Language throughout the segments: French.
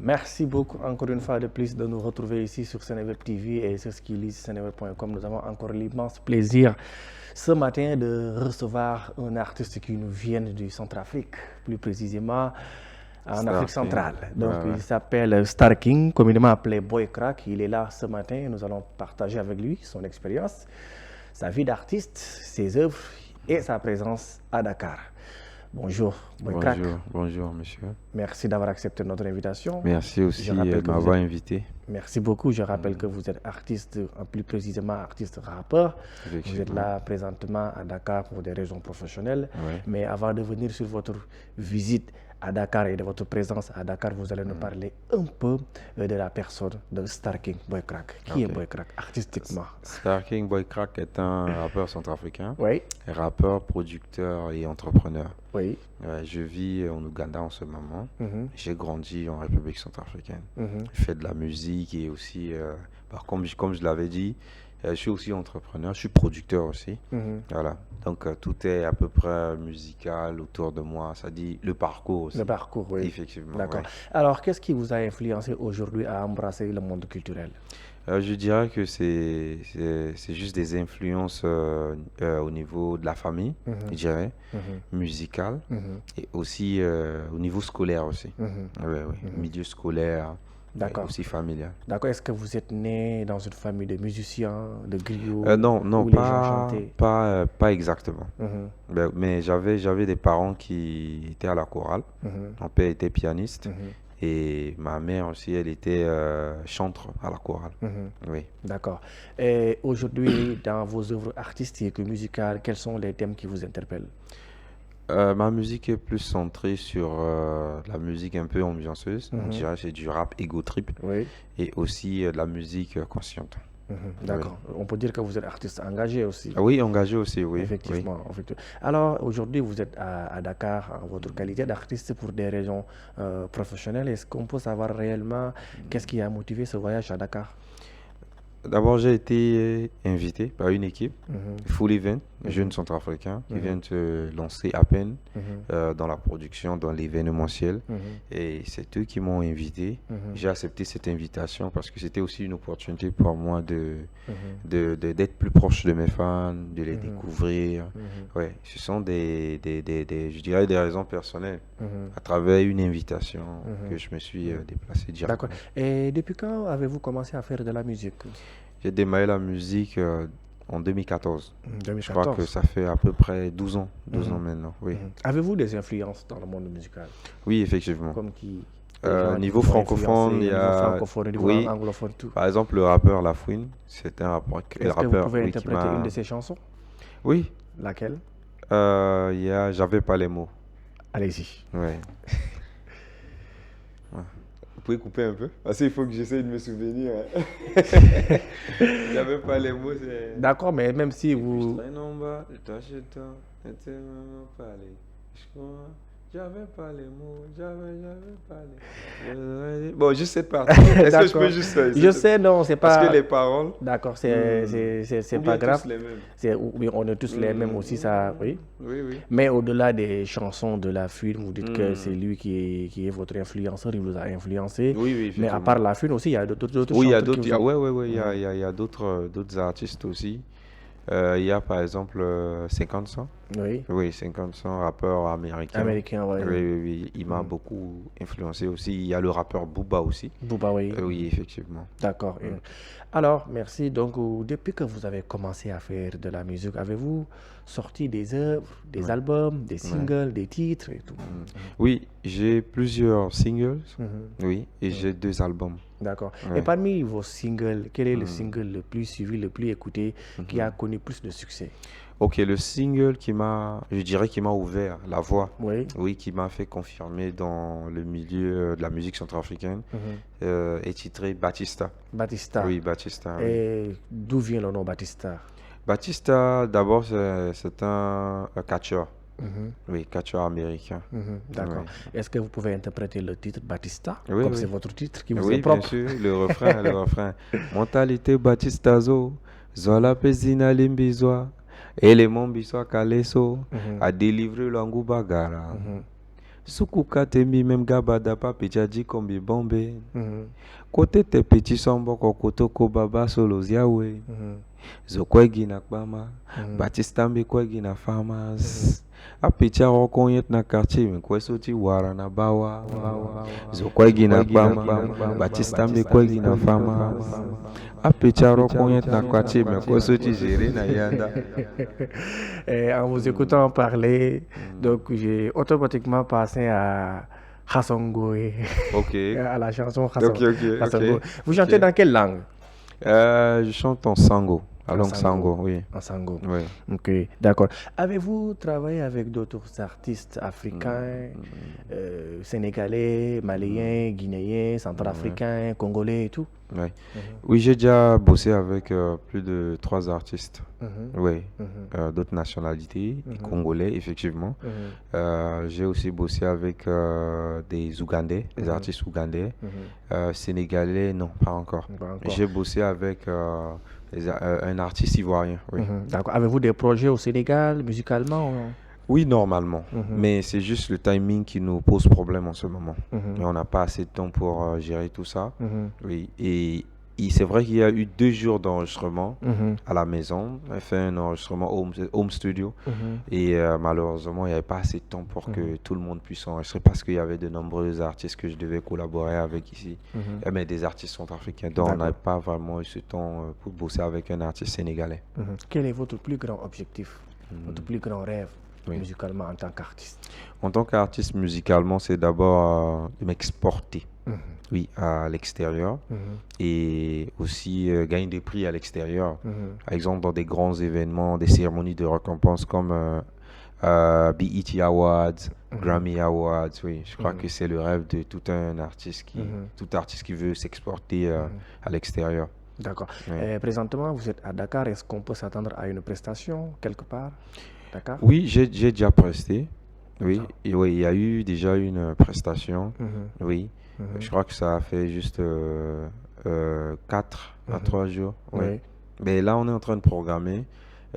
Merci beaucoup encore une fois de plus de nous retrouver ici sur Seneweb TV et sur skills.seneweb.com. Nous avons encore l'immense plaisir ce matin de recevoir un artiste qui nous vient du Centrafrique, plus précisément en Afrique centrale. Donc il s'appelle Star King, communément appelé Boy Crack. Il est là ce matin et nous allons partager avec lui son expérience, sa vie d'artiste, ses œuvres et sa présence à Dakar. Bonjour, Boy Crack. Bonjour, monsieur. Merci d'avoir accepté notre invitation. Merci aussi de m'avoir invité. Merci beaucoup. Je rappelle que vous êtes artiste, plus précisément artiste rappeur. Vous êtes là présentement à Dakar pour des raisons professionnelles. Ouais. Mais avant de venir sur votre visite à Dakar et de votre présence à Dakar, vous allez nous parler un peu de la personne de Star King Boy Crack. Qui est Boy Crack artistiquement? Star King Boy Crack est un rappeur centrafricain, Oui. rappeur, producteur et entrepreneur. Oui. Je vis en Ouganda en ce moment. J'ai grandi en République centrafricaine. Je fais de la musique et aussi, comme je l'avais dit, je suis aussi entrepreneur, je suis producteur aussi. Voilà. Donc tout est à peu près musical autour de moi. Ça dit le parcours aussi. Le parcours, oui. Effectivement. D'accord. Ouais. Alors, qu'est-ce qui vous a influencé aujourd'hui à embrasser le monde culturel? Je dirais que c'est juste des influences au niveau de la famille, je dirais, musicale, et aussi au niveau scolaire aussi. Milieu scolaire. D'accord. Aussi familial. D'accord. Est-ce que vous êtes né dans une famille de musiciens, de griots? Non, où les gens chantaient? pas exactement. Mais j'avais des parents qui étaient à la chorale. Mon père était pianiste et ma mère aussi, elle était chantre à la chorale. Oui. D'accord. Et aujourd'hui, dans vos œuvres artistiques, musicales, quels sont les thèmes qui vous interpellent? Ma musique est plus centrée sur la musique un peu ambianceuse. Je dirais c'est du rap ego trip. Oui. Et aussi de la musique consciente. D'accord. Oui. On peut dire que vous êtes artiste engagé aussi. Oui, engagé aussi, oui. Effectivement. Oui. Effectivement. Alors aujourd'hui, vous êtes à Dakar en votre qualité d'artiste pour des raisons professionnelles. Est-ce qu'on peut savoir réellement qu'est-ce qui a motivé ce voyage à Dakar? D'abord, j'ai été invité par une équipe, Full Event, jeunes centrafricains, qui viennent se lancer à peine dans la production, dans l'événementiel. Et c'est eux qui m'ont invité. J'ai accepté cette invitation parce que c'était aussi une opportunité pour moi d'être plus proche de mes fans, de les découvrir. Ouais, ce sont je dirais des raisons personnelles. À travers une invitation que je me suis déplacé directement. D'accord. Et depuis quand avez-vous commencé à faire de la musique? J'ai démarré la musique en 2014. 2014. Je crois que ça fait à peu près 12 ans maintenant. Oui. Avez-vous des influences dans le monde musical? Oui, effectivement. Comme qui? Niveau francophone, il y a niveau anglophone, tout. Par exemple, le rappeur Lafouine, c'est un rappeur. Est-ce que vous pouvez interpréter une de ses chansons? Oui. Laquelle? J'avais pas les mots. Allez-y. Ouais. Vous pouvez couper un peu? Parce qu'il faut que j'essaie de me souvenir. J'avais pas les mots. D'accord, mais même si vous... J'avais pas les mots, j'avais pas les... Bon, juste cette partie. Est-ce que je peux juste faire? Je sais, non, c'est pas... Parce que les paroles... D'accord, c'est pas grave. Tous les mêmes. Oui, on est tous les mêmes aussi, ça, oui. Oui. Mais au-delà des chansons de la Fune, vous dites que c'est lui qui est votre influenceur, il vous a influencé. Oui, mais à part la Fune aussi, il y a d'autres chanteurs. Oui, il y a d'autres. Il y a d'autres artistes aussi. Il y a par exemple 50 Cent. Oui, 50 Cent, rappeur américain. Oui. Il m'a beaucoup influencé aussi. Il y a le rappeur Booba aussi. Booba, oui. Oui, effectivement. D'accord. Alors, merci. Donc, depuis que vous avez commencé à faire de la musique, avez-vous sorti des œuvres, des albums, des singles, des titres et tout? Oui, j'ai plusieurs singles. Oui, et j'ai 2 albums. D'accord. Et parmi vos singles, quel est le single le plus suivi, le plus écouté, qui a connu plus de succès? Ok, le single je dirais qui m'a ouvert la voie, oui, qui m'a fait confirmer dans le milieu de la musique centrafricaine, est titré Batista. Batista. Oui, Batista. Et d'où vient le nom Batista? Batista, d'abord, c'est un catcheur. Oui, catcheur américain. D'accord. Est-ce que vous pouvez interpréter le titre Batista? Oui, comme c'est votre titre qui vous est propre? Oui, bien sûr, le refrain. Mentalité Batistazo, Zola Pesina Limbizwa. Élément Biswa Kaleso a délivré l'Angou Bagara. Sukuka tembi même gabada pa pechaji kombi bombe. Côté tes petits sombo kokotoko baba solos yawe. Zokwegi na kbama. Batistambi kwegi na farmers. A picha rokonyet na quartier mais kwesoti wara na bawa. Zokwegi na kbama. Batistambi kwegi na farmers. A picha rokonyet na quartier mais kwesoti géré na yanda. En vous écoutant parler, donc j'ai automatiquement passé à Hassongoé, à la chanson Hassongoé. Vous chantez dans quelle langue? Je chante en sango. La langue sango, oui. En sango. Oui. Ok, d'accord. Avez-vous travaillé avec d'autres artistes africains, sénégalais, maliens, guinéens, centrafricains, congolais et tout? Oui, oui, j'ai déjà bossé avec plus de 3 artistes. Oui, d'autres nationalités, congolais, effectivement. J'ai aussi bossé avec des Ougandais, des artistes ougandais. Sénégalais, non, pas encore. J'ai bossé avec un artiste ivoirien. Oui. D'accord. Avez-vous des projets au Sénégal, musicalement? Oui, normalement. Mais c'est juste le timing qui nous pose problème en ce moment. Et on n'a pas assez de temps pour gérer tout ça. Oui. Et c'est vrai qu'il y a eu 2 jours d'enregistrement à la maison. On a fait un enregistrement home studio. Et malheureusement, il n'y avait pas assez de temps pour que tout le monde puisse enregistrer parce qu'il y avait de nombreux artistes que je devais collaborer avec ici. Mais des artistes centrafricains. Donc, on n'avait pas vraiment eu ce temps pour bosser avec un artiste sénégalais. Quel est votre plus grand objectif, votre plus grand rêve musicalement en tant qu'artiste? En tant qu'artiste musicalement, c'est d'abord de m'exporter. Oui, à l'extérieur et aussi gagner des prix à l'extérieur. Par exemple, dans des grands événements, des cérémonies de récompense comme BET Awards, Grammy Awards. Oui, je crois que c'est le rêve de tout un artiste qui veut s'exporter à l'extérieur. D'accord. Présentement, vous êtes à Dakar. Est-ce qu'on peut s'attendre à une prestation quelque part? Dakar? Oui, j'ai déjà presté. Oui, et oui, il y a eu déjà une prestation. Oui. Je crois que ça a fait juste 4 à 3 jours. Oui. Mais là, on est en train de programmer.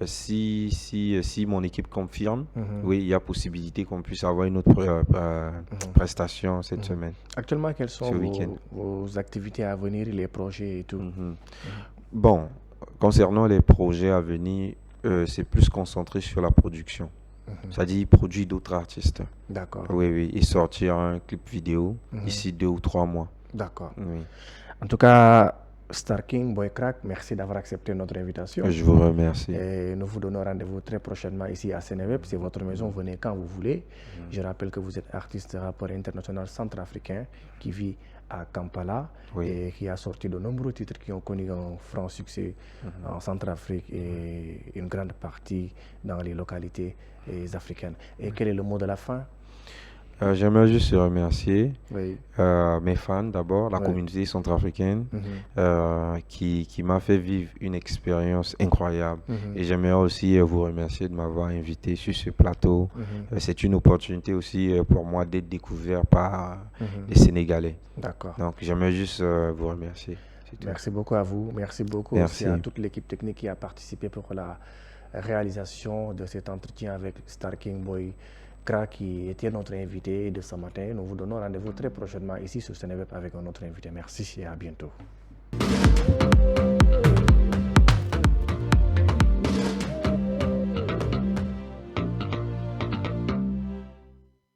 Si mon équipe confirme, oui, il y a possibilité qu'on puisse avoir une autre prestation cette semaine. Actuellement, quelles sont vos activités à venir, les projets et tout? Bon, concernant les projets à venir, c'est plus concentré sur la production. C'est-à-dire produire d'autres artistes. D'accord. Oui, et sortir un clip vidéo d'ici 2 ou 3 mois. D'accord. Oui. En tout cas, Starking Boy Crack, merci d'avoir accepté notre invitation. Je vous remercie. Et nous vous donnons rendez-vous très prochainement ici à Seneweb. C'est votre maison, venez quand vous voulez. Je rappelle que vous êtes artiste rappeur international centrafricain qui vit à Kampala et qui a sorti de nombreux titres qui ont connu un franc succès en Centrafrique et une grande partie dans les localités africaines. Et quel est le mot de la fin? J'aimerais juste remercier mes fans d'abord, la communauté centrafricaine qui m'a fait vivre une expérience incroyable. Et j'aimerais aussi vous remercier de m'avoir invité sur ce plateau. C'est une opportunité aussi pour moi d'être découvert par les Sénégalais. D'accord. Donc j'aimerais juste vous remercier. Merci beaucoup à vous. Merci beaucoup aussi à toute l'équipe technique qui a participé pour la réalisation de cet entretien avec Starking Boy Crack qui était notre invité de ce matin. Nous vous donnons rendez-vous très prochainement ici sur Seneweb avec un autre invité. Merci et à bientôt.